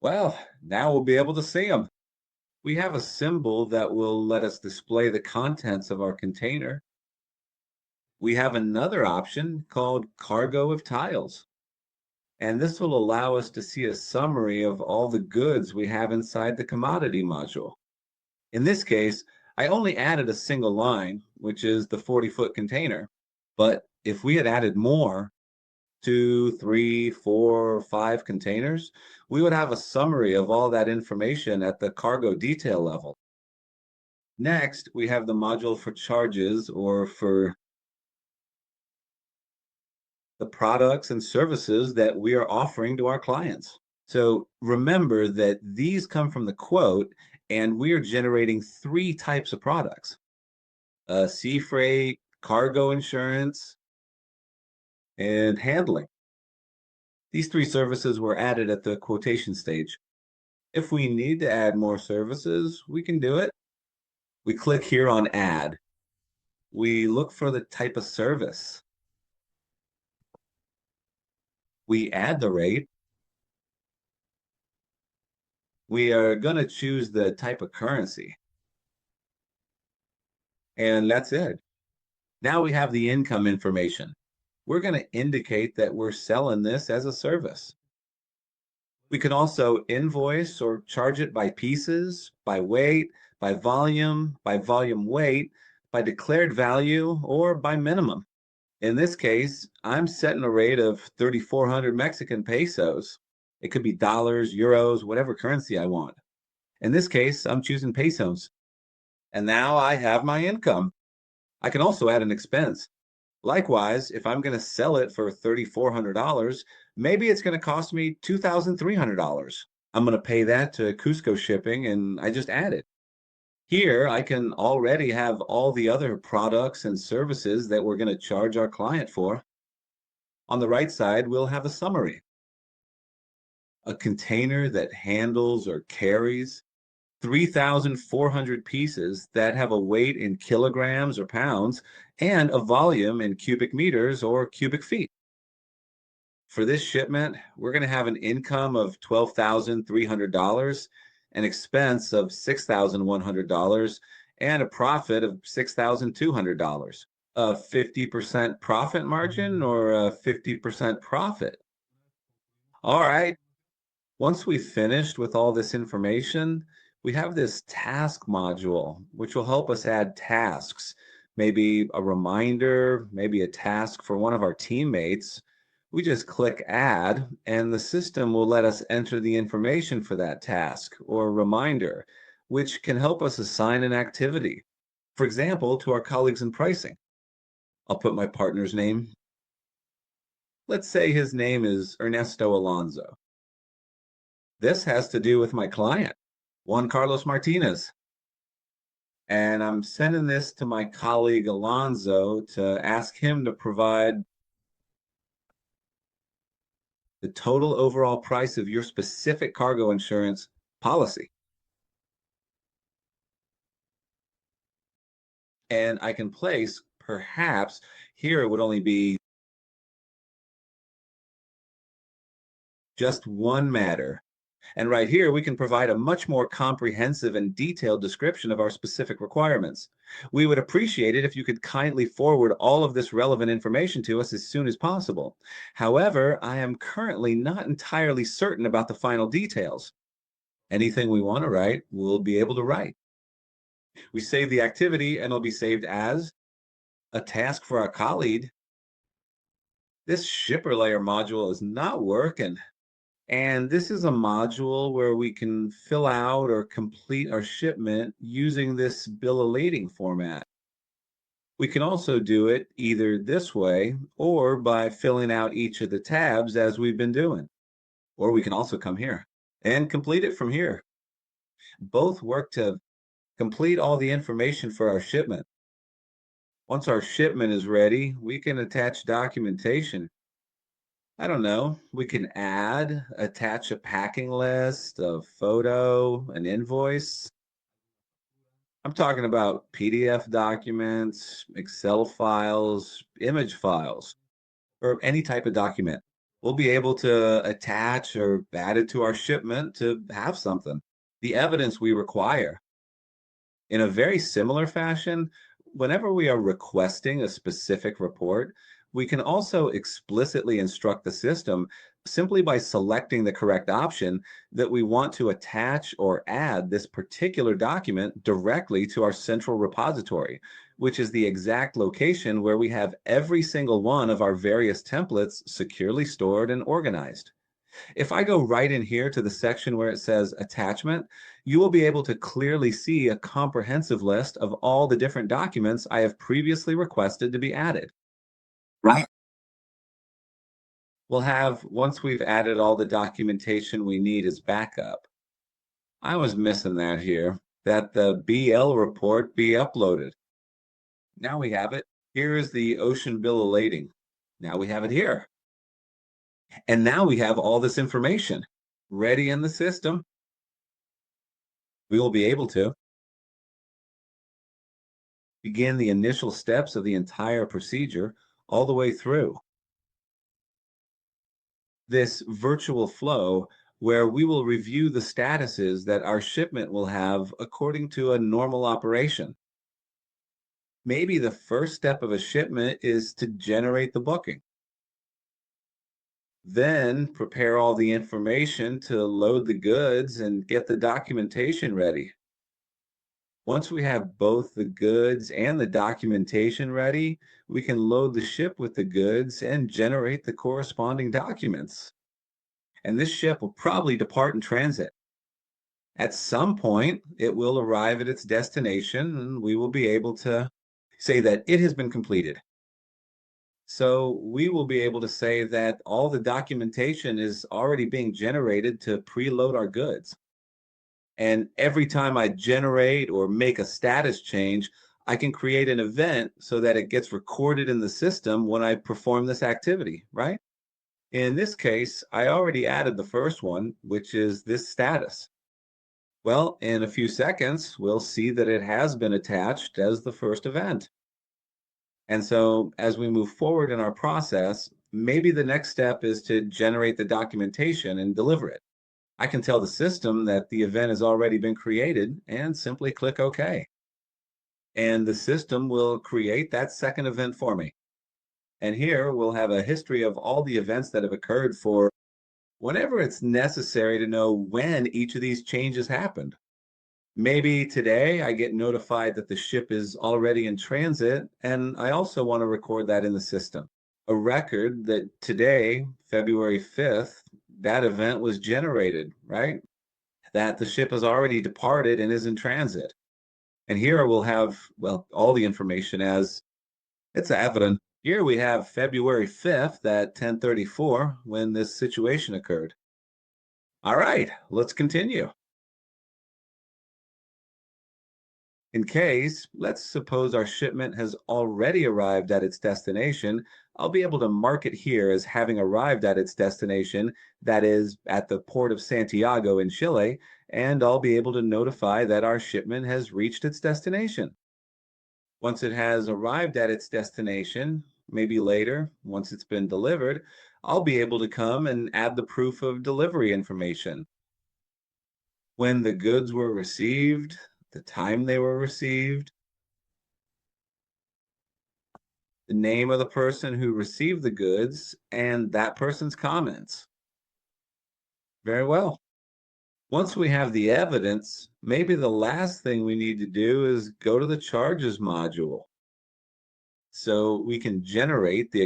Well, now we'll be able to see them. We have a symbol that will let us display the contents of our container. We have another option called cargo of tiles, and this will allow us to see a summary of all the goods we have inside the commodity module. In this case, I only added a single line, which is the 40-foot container. But if we had added more, two, three, four, five containers, we would have a summary of all that information at the cargo detail level. Next, we have the module for charges or for the products and services that we are offering to our clients. So remember that these come from the quote, and we are generating three types of products: sea freight, cargo insurance, and handling. These three services were added at the quotation stage. If we need to add more services, we can do it. We click here on Add. We look for the type of service. We add the rate. We are going to choose the type of currency. And that's it. Now we have the income information. We're going to indicate that we're selling this as a service. We can also invoice or charge it by pieces, by weight, by volume weight, by declared value, or by minimum. In this case, I'm setting a rate of 3,400 Mexican pesos. It could be dollars, euros, whatever currency I want. In this case, I'm choosing pesos. And now I have my income. I can also add an expense. Likewise, if I'm going to sell it for $3,400, maybe it's going to cost me $2,300. I'm going to pay that to Cusco shipping, and I just add it. Here, I can already have all the other products and services that we're going to charge our client for. On the right side, we'll have a summary. A container that handles or carries 3,400 pieces that have a weight in kilograms or pounds and a volume in cubic meters or cubic feet. For this shipment, we're going to have an income of $12,300, an expense of $6,100, and a profit of $6,200. A 50% profit margin or a 50% profit? All right. Once we've finished with all this information, we have this task module, which will help us add tasks, maybe a reminder, maybe a task for one of our teammates. We just click add, and the system will let us enter the information for that task or reminder, which can help us assign an activity. For example, to our colleagues in pricing. I'll put my partner's name. Let's say his name is Ernesto Alonso. This has to do with my client, Juan Carlos Martinez. And I'm sending this to my colleague Alonso to ask him to provide the total overall price of your specific cargo insurance policy. And I can place, perhaps, here it would only be just one matter. And right here, we can provide a much more comprehensive and detailed description of our specific requirements. We would appreciate it if you could kindly forward all of this relevant information to us as soon as possible. However, I am currently not entirely certain about the final details. Anything we want to write, we'll be able to write. We save the activity and it'll be saved as a task for our colleague. This shipper layer module is not working. And this is a module where we can fill out or complete our shipment using this bill of lading format. We can also do it either this way or by filling out each of the tabs as we've been doing. Or we can also come here and complete it from here. Both work to complete all the information for our shipment. Once our shipment is ready, we can attach documentation. I don't know. We can attach a packing list, a photo, an invoice. I'm talking about PDF documents, Excel files, image files, or any type of document. We'll be able to attach or add it to our shipment to have something, the evidence we require. In a very similar fashion, whenever we are requesting a specific report, we can also explicitly instruct the system simply by selecting the correct option that we want to attach or add this particular document directly to our central repository, which is the exact location where we have every single one of our various templates securely stored and organized. If I go right in here to the section where it says attachment, you will be able to clearly see a comprehensive list of all the different documents I have previously requested to be added. Right. We'll have, once we've added all the documentation we need as backup. I was missing that here, that the BL report be uploaded. Now we have it. Here is the ocean bill of lading. Now we have it here. And now we have all this information ready in the system. We will be able to begin the initial steps of the entire procedure all the way through. This virtual flow where we will review the statuses that our shipment will have according to a normal operation. Maybe the first step of a shipment is to generate the booking. Then prepare all the information to load the goods and get the documentation ready. Once we have both the goods and the documentation ready, we can load the ship with the goods and generate the corresponding documents. And this ship will probably depart in transit. At some point, it will arrive at its destination, and we will be able to say that it has been completed. So we will be able to say that all the documentation is already being generated to preload our goods. And every time I generate or make a status change, I can create an event so that it gets recorded in the system when I perform this activity, right? In this case, I already added the first one, which is this status. Well, in a few seconds, we'll see that it has been attached as the first event. And so as we move forward in our process, maybe the next step is to generate the documentation and deliver it. I can tell the system that the event has already been created and simply click OK. And the system will create that second event for me. And here we'll have a history of all the events that have occurred for whenever it's necessary to know when each of these changes happened. Maybe today I get notified that the ship is already in transit, and I also want to record that in the system. A record that today, February 5th, that event was generated, right? That the ship has already departed and is in transit. And here we'll have, well, all the information as it's evident. Here we have February 5th at 10:34 when this situation occurred. All right, let's continue. In case, let's suppose our shipment has already arrived at its destination, I'll be able to mark it here as having arrived at its destination, that is, at the port of Santiago in Chile, and I'll be able to notify that our shipment has reached its destination. Once it has arrived at its destination, maybe later, once it's been delivered, I'll be able to come and add the proof of delivery information. When the goods were received, the time they were received, the name of the person who received the goods, and that person's comments. Very well. Once we have the evidence, maybe the last thing we need to do is go to the charges module. So we can generate the